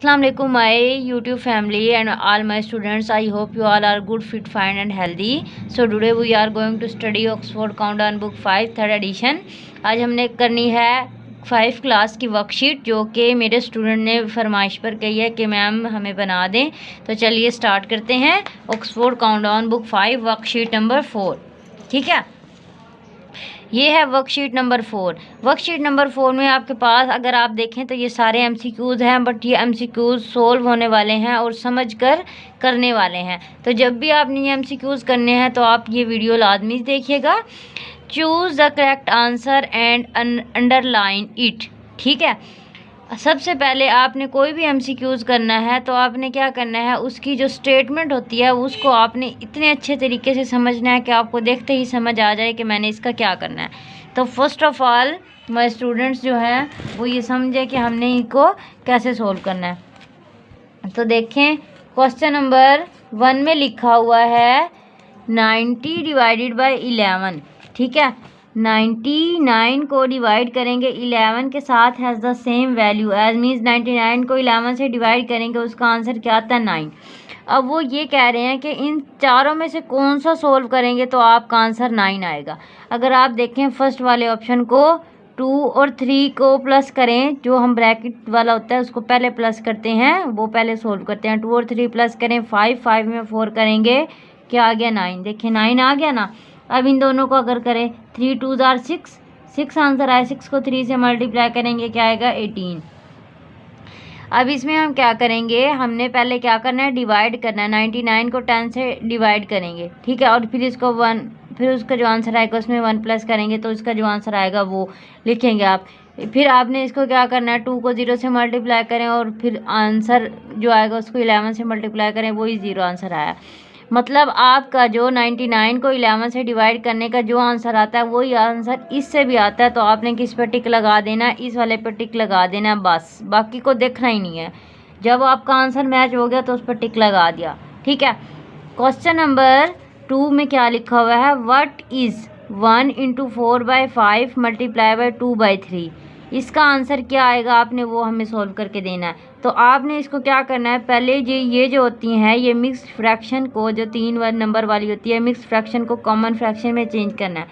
Assalamualaikum my YouTube family and all my students. I hope you all are good, fit, fine and healthy. So today we are going to study Oxford Countdown Book 5 3rd edition. आज हमने करनी है 5 class की worksheet जो कि मेरे student ने फरमाइश पर कही है कि मैम हमें बना दें। तो चलिए स्टार्ट करते हैं। Oxford countdown book 5 worksheet number 4। ठीक है, ये है वर्कशीट नंबर 4। वर्कशीट नंबर 4 में आपके पास अगर आप देखें तो ये सारे एमसीक्यूज़ हैं, बट ये एमसीक्यूज़ सोल्व होने वाले हैं और समझ कर करने वाले हैं। तो जब भी आपने ये एमसीक्यूज़ करने हैं तो आप ये वीडियो लाजमी देखिएगा। Choose the correct answer and underline it. ठीक है, सबसे पहले आपने कोई भी एमसीक्यूज़ करना है तो आपने क्या करना है, उसकी जो स्टेटमेंट होती है उसको आपने इतने अच्छे तरीके से समझना है कि आपको देखते ही समझ आ जाए कि मैंने इसका क्या करना है। तो first of all my students जो हैं वो ये समझे कि हमने इनको कैसे सोल्व करना है। तो देखें, क्वेश्चन नंबर 1 में लिखा हुआ है 90 डिवाइडेड बाई 11। ठीक है, 99 को डिवाइड करेंगे 11 के साथ has the same value as means 99 को 11 से डिवाइड करेंगे, उसका आंसर क्या आता है 9। अब वो ये कह रहे हैं कि इन चारों में से कौन सा सोल्व करेंगे तो आपका आंसर 9 आएगा। अगर आप देखें फर्स्ट वाले ऑप्शन को 2 और 3 को प्लस करें, जो हम ब्रैकेट वाला होता है उसको पहले प्लस करते हैं, वो पहले सोल्व करते हैं। 2 और 3 प्लस करें 5 में 4 करेंगे, क्या आ गया 9। देखिए 9 आ गया ना। अब इन दोनों को अगर करें 3 2 आर 6 आंसर आए। 6 को 3 से मल्टीप्लाई करेंगे, क्या आएगा 18। अब इसमें हम क्या करेंगे, हमने पहले क्या करना है, डिवाइड करना है। 99 को 10 से डिवाइड करेंगे, ठीक है, और फिर इसको 1, फिर उसका जो आंसर आएगा उसमें 1 प्लस करेंगे तो इसका जो आंसर आएगा वो लिखेंगे आप। फिर आपने इसको क्या करना है, 2 को 0 से मल्टीप्लाई करें और फिर आंसर जो आएगा उसको 11 से मल्टीप्लाई करें, वही 0 आंसर आया। मतलब आपका जो 99 को 11 से डिवाइड करने का जो आंसर आता है वही आंसर इससे भी आता है। तो आपने किस पर टिक लगा देना है, इस वाले पर टिक लगा देना है, बस बाकी को देखना ही नहीं है। जब आपका आंसर मैच हो गया तो उस पर टिक लगा दिया। ठीक है, क्वेश्चन नंबर 2 में क्या लिखा हुआ है, व्हाट इज़ 1 × 4/5 मल्टीप्लाई बाई 2/3। इसका आंसर क्या आएगा, आपने वो हमें सोल्व करके देना है। तो आपने इसको क्या करना है, पहले ये जो होती हैं ये मिक्स्ड फ्रैक्शन को, जो 3 नंबर वाली होती है, मिक्स्ड फ्रैक्शन को कॉमन फ्रैक्शन में चेंज करना है।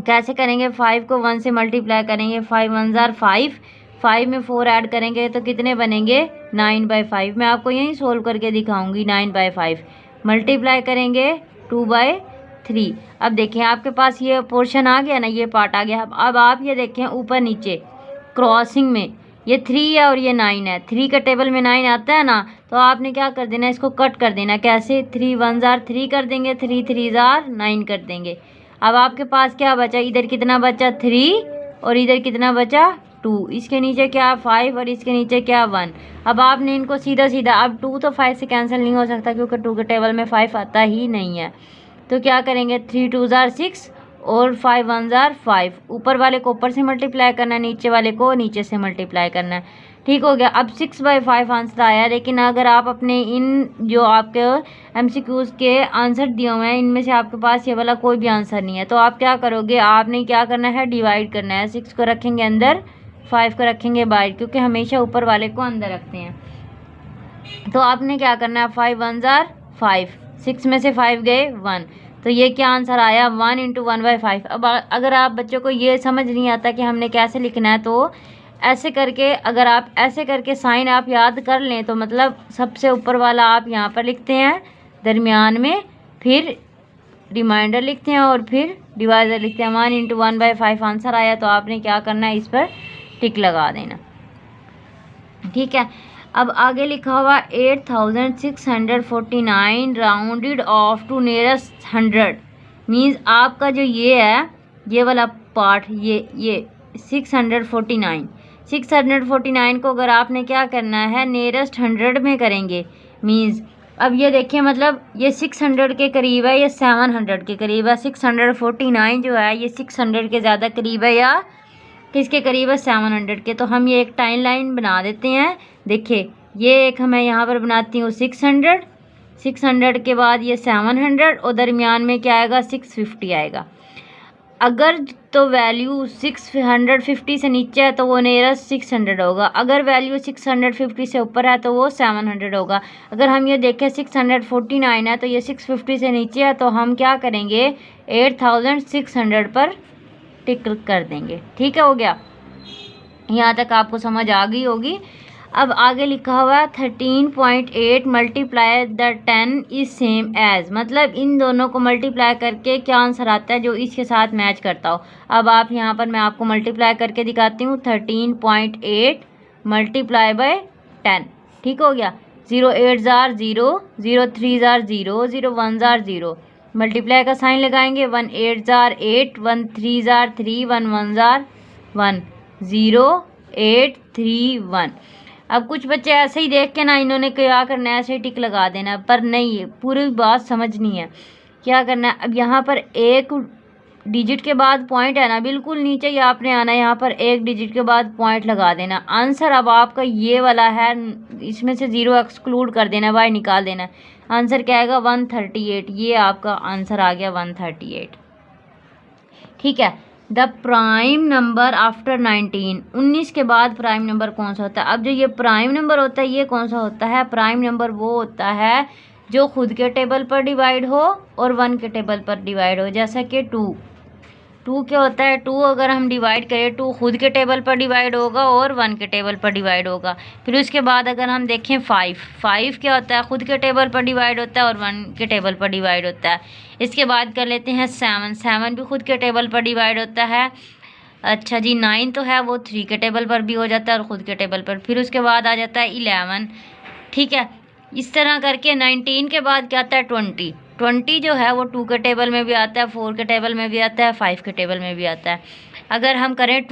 कैसे करेंगे, 5 को 1 से मल्टीप्लाई करेंगे, 5 1 ज़ार 5, 5 में 4 ऐड करेंगे तो कितने बनेंगे 9/5। मैं आपको यहीं सोल्व करके दिखाऊंगी। 9/5 मल्टीप्लाई करेंगे 2/3। अब देखें आपके पास ये पोर्शन आ गया ना, ये पार्ट आ गया। अब आप ये देखें ऊपर नीचे क्रॉसिंग में ये 3 है और ये 9 है। 3 का टेबल में 9 आता है ना, तो आपने क्या कर देना, इसको कट कर देना। कैसे, 3 1 ज़ार 3 कर देंगे, 3 3 ज़ार 9 कर देंगे। अब आपके पास क्या बचा, इधर कितना बचा 3 और इधर कितना बचा 2। इसके नीचे क्या 5 और इसके नीचे क्या 1। अब आपने इनको सीधा सीधा, अब 2 तो 5 से कैंसिल नहीं हो सकता क्योंकि 2 के टेबल में 5 आता ही नहीं है। तो क्या करेंगे, 3 2 ज़ार 6 और 5 1 ज़ार 5। ऊपर वाले को ऊपर से मल्टीप्लाई करना है, नीचे वाले को नीचे से मल्टीप्लाई करना है। ठीक हो गया। अब 6/5 आंसर आया। लेकिन अगर आप अपने इन जो आपके एमसीक्यूज़ के आंसर दिए हुए हैं इनमें से आपके पास ये वाला कोई भी आंसर नहीं है, तो आप क्या करोगे, आपने क्या करना है, डिवाइड करना है। 6 को रखेंगे अंदर, 5 को रखेंगे बाहर, क्योंकि हमेशा ऊपर वाले को अंदर रखते हैं। तो आपने क्या करना है, 5 1 ज़ार 5, 6 में से 5 गए 1, तो ये क्या आंसर आया 1 × 1/5। अब अगर आप बच्चों को ये समझ नहीं आता कि हमने कैसे लिखना है, तो ऐसे करके, अगर आप ऐसे करके साइन आप याद कर लें तो मतलब सबसे ऊपर वाला आप यहाँ पर लिखते हैं, दरमियान में फिर रिमाइंडर लिखते हैं और फिर डिवाइज़र लिखते हैं। 1 × 1/5 आंसर आया, तो आपने क्या करना है, इस पर टिक लगा देना। ठीक है, अब आगे लिखा हुआ 8649 rounded off to nearest 100। Means आपका जो ये है, ये वाला पार्ट, ये 649 को अगर आपने क्या करना है, नियरेस्ट 100 में करेंगे। मीन्स अब ये देखिए, मतलब ये 600 के करीब है, ये 700 के करीब है। 649 जो है ये 600 के ज़्यादा करीब है या किसके करीब है, 700 के। तो हम ये एक टाइम लाइन बना देते हैं। देखिए ये एक मैं यहाँ पर बनाती हूँ 600 के बाद ये 700 और दरमियान में क्या आएगा 650 आएगा। अगर तो वैल्यू 650 से नीचे है तो वो नियरेस्ट 600 होगा, अगर वैल्यू 650 से ऊपर है तो वो 700 होगा। अगर हम ये देखें 649 है तो ये 650 से नीचे है, तो हम क्या करेंगे 8600 पर टिक कर देंगे। ठीक है, हो गया, यहाँ तक आपको समझ आ गई होगी। अब आगे लिखा हुआ है 13.8 multiply the 10 is same as, मतलब इन दोनों को मल्टीप्लाई करके क्या आंसर आता है जो इसके साथ मैच करता हो। अब आप यहाँ पर मैं आपको मल्टीप्लाई करके दिखाती हूँ। 13.8 मल्टीप्लाई बाय 10, ठीक हो गया। 0 8 जार 0, 0 3 जार 0, 0 1 जार 0, मल्टीप्लाई का साइन लगाएंगे। 1 8 जार 8, 1 3 जार 3, 1 1 जार 1, 0 8 3 1। अब कुछ बच्चे ऐसे ही देख के ना इन्होंने क्या करना है, ऐसे ही टिक लगा देना है, पर नहीं, पूरी बात समझनी है। क्या करना है, अब यहाँ पर एक डिजिट के बाद पॉइंट है ना, बिल्कुल नीचे ही आपने आना है, यहाँ पर एक डिजिट के बाद पॉइंट लगा देना। आंसर अब आपका ये वाला है, इसमें से 0 एक्सक्लूड कर देना, बाय निकाल देना। आंसर क्या आएगा 138, ये आपका आंसर आ गया 138। ठीक है। द प्राइम नंबर आफ्टर 19, 19 के बाद प्राइम नंबर कौन सा होता है। अब जो ये प्राइम नंबर होता है ये कौन सा होता है, प्राइम नंबर वो होता है जो खुद के टेबल पर डिवाइड हो और 1 के टेबल पर डिवाइड हो। जैसा कि 2 क्या होता है, 2 अगर हम डिवाइड करें 2 खुद के टेबल पर डिवाइड होगा और 1 के टेबल पर डिवाइड होगा। फिर उसके बाद अगर हम देखें 5 क्या होता है, खुद के टेबल पर डिवाइड होता है और 1 के टेबल पर डिवाइड होता है। इसके बाद कर लेते हैं 7 भी खुद के टेबल पर डिवाइड होता है। अच्छा जी, 9 तो है वो 3 के टेबल पर भी हो जाता है और ख़ुद के टेबल पर। फिर उसके बाद आ जाता है 11। ठीक है, इस तरह करके 19 के बाद क्या आता है 20 जो है वो 2 के टेबल में भी आता है, 4 के टेबल में भी आता है, 5 के टेबल में भी आता है। अगर हम करें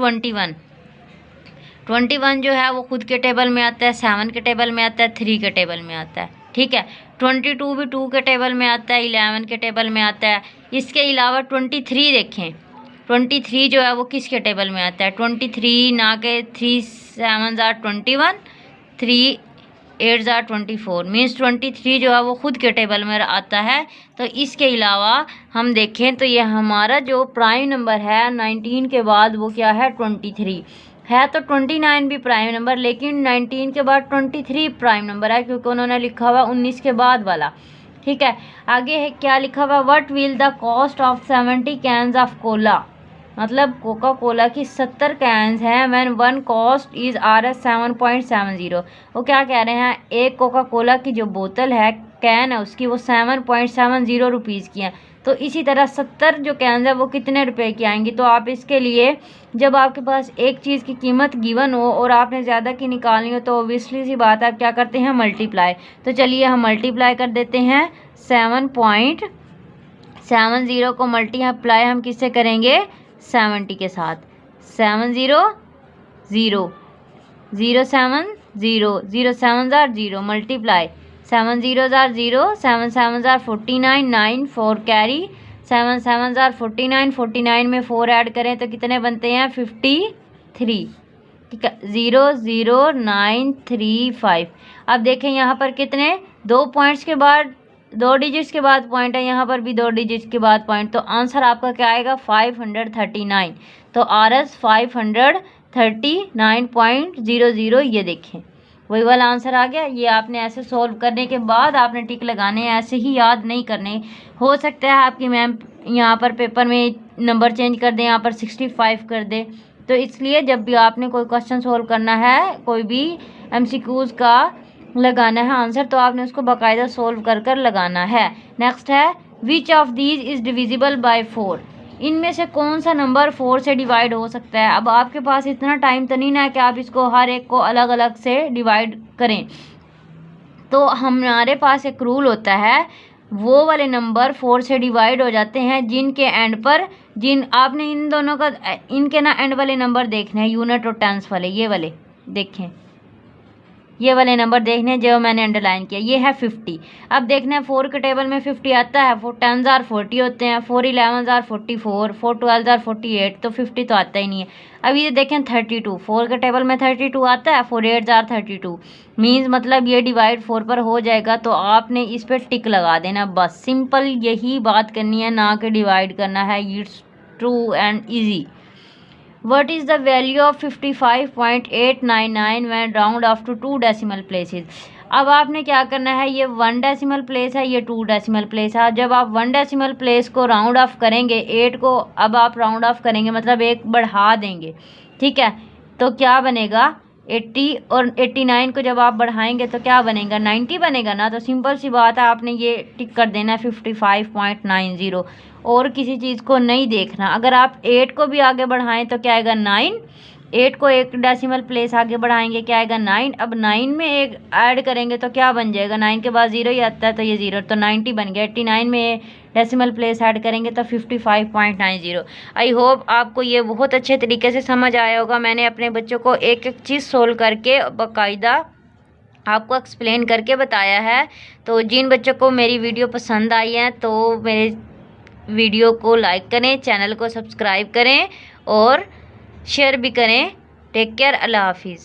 21 जो है वो खुद के टेबल में आता है, 7 के टेबल में आता है, 3 के टेबल में आता है। ठीक है, 22 भी 2 के टेबल में आता है, 11 के टेबल में आता है। इसके अलावा 23 देखें, 23 जो है वो किसके टेबल में आता है, 23 ना के 3 7 जार 21, 3 8 जार 24, मीन्स 23 जो है वो खुद के टेबल में आता है। तो इसके अलावा हम देखें तो ये हमारा जो प्राइम नंबर है 19 के बाद वो क्या है 23 है। तो 29 भी प्राइम नंबर, लेकिन 19 के बाद 23 प्राइम नंबर है क्योंकि उन्होंने लिखा हुआ 19 के बाद वाला। ठीक है, आगे है क्या लिखा हुआ, what will the cost of 70 cans of Cola, मतलब कोका कोला की 70 कैंस हैं when one cost is Rs 7.70। वो क्या कह रहे हैं, एक कोका कोला की जो बोतल है, कैन है उसकी, वो 7.70 रुपीज़ की है। तो इसी तरह 70 जो कैंस है वो कितने रुपए की आएंगी। तो आप इसके लिए जब आपके पास एक चीज़ की कीमत गिवन हो और आपने ज़्यादा की निकालनी हो तो ओबियसली सी बात है आप क्या करते हैं मल्टीप्लाई। तो चलिए हम मल्टीप्लाई कर देते हैं। 7.70 को मल्टीप्लाई हम किससे करेंगे 70 के साथ। 7 0 0 0 7 0 0 7 jar 0 multiply 7 0 jar 0 7 7 jar 49 9 4 carry 7 7 jar 49 49 में 4 ऐड करें तो कितने बनते हैं 53। ठीक है, 0 0 9 3 5। अब देखें यहाँ पर कितने 2 पॉइंट्स के बाद 2 डिजिट्स के बाद पॉइंट है, यहाँ पर भी 2 डिजिट्स के बाद पॉइंट। तो आंसर आपका क्या आएगा 539। तो Rs 539.00, ये देखें वही वाला आंसर आ गया। ये आपने ऐसे सॉल्व करने के बाद आपने टिक लगाने, ऐसे ही याद नहीं करने। हो सकता है आपकी मैम यहाँ पर पेपर में नंबर चेंज कर दें, यहाँ पर 65 कर दे। तो इसलिए जब भी आपने कोई क्वेश्चन सॉल्व करना है, कोई भी MCQs का लगाना है आंसर, तो आपने उसको बाकायदा सोल्व कर कर लगाना है। नेक्स्ट है which of these is divisible by 4, इनमें से कौन सा नंबर 4 से डिवाइड हो सकता है। अब आपके पास इतना टाइम तो नहीं ना कि आप इसको हर एक को अलग अलग से डिवाइड करें। तो हमारे पास एक रूल होता है, वो वाले नंबर 4 से डिवाइड हो जाते हैं जिनके एंड पर आपने इन दोनों का इनके ना एंड वाले नंबर देखने हैं, यूनिट और टेंस वाले, ये वाले देखें, ये वाले नंबर देखने जो मैंने अंडरलाइन किया, ये है 50। अब देखना है 4 के टेबल में 50 आता है, 4 10 जार 40 होते हैं, 4 11 जार 44, 4 12 जार 48, तो 50 तो आता ही नहीं है। अब ये देखें 32, 4 के टेबल में 32 आता है, 4 8 जार 32, मीन्स मतलब ये डिवाइड 4 पर हो जाएगा। तो आपने इस पर टिक लगा देना, बस सिंपल यही बात करनी है, ना कि डिवाइड करना है। It's true and easy. What is the value of 55.899 when round off to 2 decimal places? अब आपने क्या करना है, ये 1 डेसिमल प्लेस है, ये 2 डेसिमल प्लेस है। जब आप 1 डेसिमल प्लेस को राउंड ऑफ करेंगे, 8 को अब आप राउंड ऑफ करेंगे मतलब एक बढ़ा देंगे, ठीक है, तो क्या बनेगा 80 और 89 को जब आप बढ़ाएंगे तो क्या बनेगा 90 बनेगा ना। तो सिंपल सी बात है, आपने ये टिक कर देना 55.90 और किसी चीज़ को नहीं देखना। अगर आप 8 को भी आगे बढ़ाएं तो क्या आएगा 9, 8 को एक डेसिमल प्लेस आगे बढ़ाएंगे क्या आएगा 9। अब 9 में एक ऐड करेंगे तो क्या बन जाएगा, 9 के बाद 0 ही आता है तो ये 0, तो 90 बन गया। 89 में डेसिमल प्लेस ऐड करेंगे तो 55.90। आई होप आपको ये बहुत अच्छे तरीके से समझ आया होगा। मैंने अपने बच्चों को एक एक चीज़ सोल्व करके बाकायदा आपको एक्सप्लेन करके बताया है। तो जिन बच्चों को मेरी वीडियो पसंद आई है तो मेरे वीडियो को लाइक करें, चैनल को सब्सक्राइब करें और शेयर भी करें। टेक केयर, अल्लाह हाफिज़।